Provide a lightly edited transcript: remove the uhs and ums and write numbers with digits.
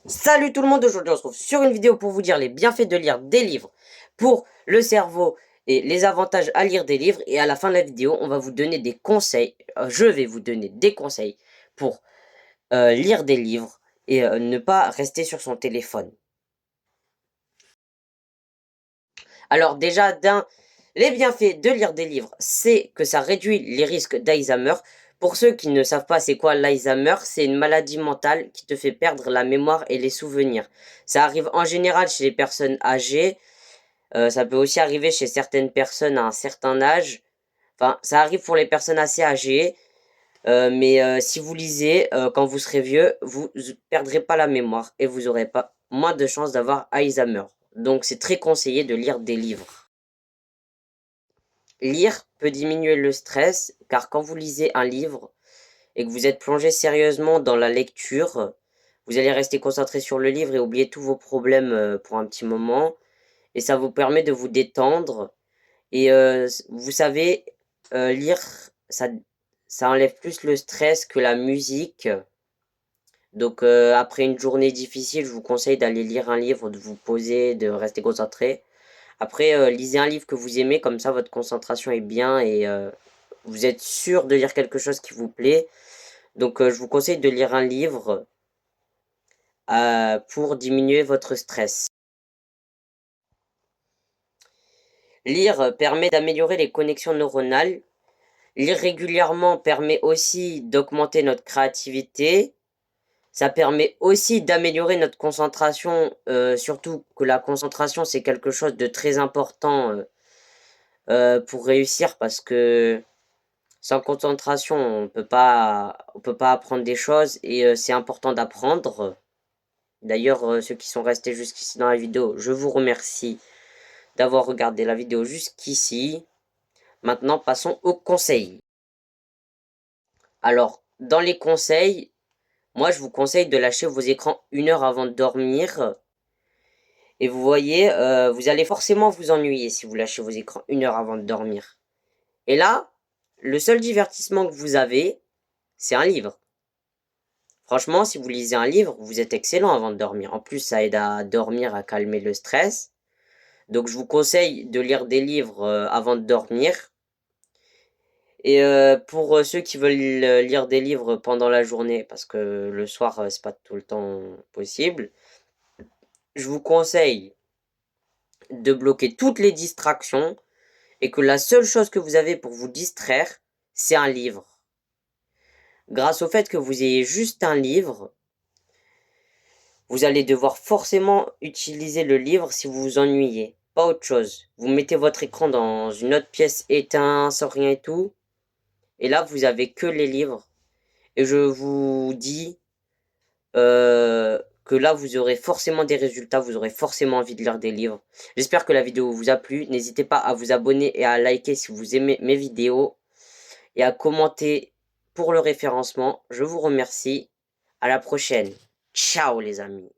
Salut tout le monde, aujourd'hui on se retrouve sur une vidéo pour vous dire les bienfaits de lire des livres pour le cerveau et les avantages à lire des livres. Et à la fin de la vidéo, on va vous donner des conseils, je vais vous donner des conseils pour lire des livres et ne pas rester sur son téléphone. Alors déjà, les bienfaits de lire des livres, c'est que ça réduit les risques d'Alzheimer. Pour ceux qui ne savent pas c'est quoi l'Alzheimer, c'est une maladie mentale qui te fait perdre la mémoire et les souvenirs. Ça arrive en général chez les personnes âgées. Ça peut aussi arriver chez certaines personnes à un certain âge. Enfin, ça arrive pour les personnes assez âgées. Mais si vous lisez quand vous serez vieux, vous ne perdrez pas la mémoire et vous aurez pas moins de chances d'avoir Alzheimer. Donc c'est très conseillé de lire des livres. Lire peut diminuer le stress, car quand vous lisez un livre et que vous êtes plongé sérieusement dans la lecture, vous allez rester concentré sur le livre et oublier tous vos problèmes pour un petit moment. Et ça vous permet de vous détendre. Et vous savez, lire, ça enlève plus le stress que la musique. Donc après une journée difficile, je vous conseille d'aller lire un livre, de vous poser, de rester concentré. Après, lisez un livre que vous aimez, comme ça votre concentration est bien et vous êtes sûr de lire quelque chose qui vous plaît. Donc je vous conseille de lire un livre pour diminuer votre stress. Lire permet d'améliorer les connexions neuronales. Lire régulièrement permet aussi d'augmenter notre créativité. Ça permet aussi d'améliorer notre concentration, surtout que la concentration c'est quelque chose de très important pour réussir parce que sans concentration on peut pas apprendre des choses et c'est important d'apprendre. D'ailleurs, ceux qui sont restés jusqu'ici dans la vidéo, je vous remercie d'avoir regardé la vidéo jusqu'ici. Maintenant, passons aux conseils. Alors, dans les conseils, moi je vous conseille de lâcher vos écrans 1 heure avant de dormir. Et vous voyez, vous allez forcément vous ennuyer si vous lâchez vos écrans 1 heure avant de dormir. Et là, le seul divertissement que vous avez, c'est un livre. Franchement, si vous lisez un livre, vous êtes excellent avant de dormir. En plus, ça aide à dormir, à calmer le stress. Donc, je vous conseille de lire des livres avant de dormir. Et pour ceux qui veulent lire des livres pendant la journée, parce que le soir, c'est pas tout le temps possible, je vous conseille de bloquer toutes les distractions et que la seule chose que vous avez pour vous distraire, c'est un livre. Grâce au fait que vous ayez juste un livre, vous allez devoir forcément utiliser le livre si vous vous ennuyez. Pas autre chose. Vous mettez votre écran dans une autre pièce éteint, sans rien et tout. Et là, vous avez que les livres. Et je vous dis que là, vous aurez forcément des résultats. Vous aurez forcément envie de lire des livres. J'espère que la vidéo vous a plu. N'hésitez pas à vous abonner et à liker si vous aimez mes vidéos. Et à commenter pour le référencement. Je vous remercie. À la prochaine. Ciao les amis.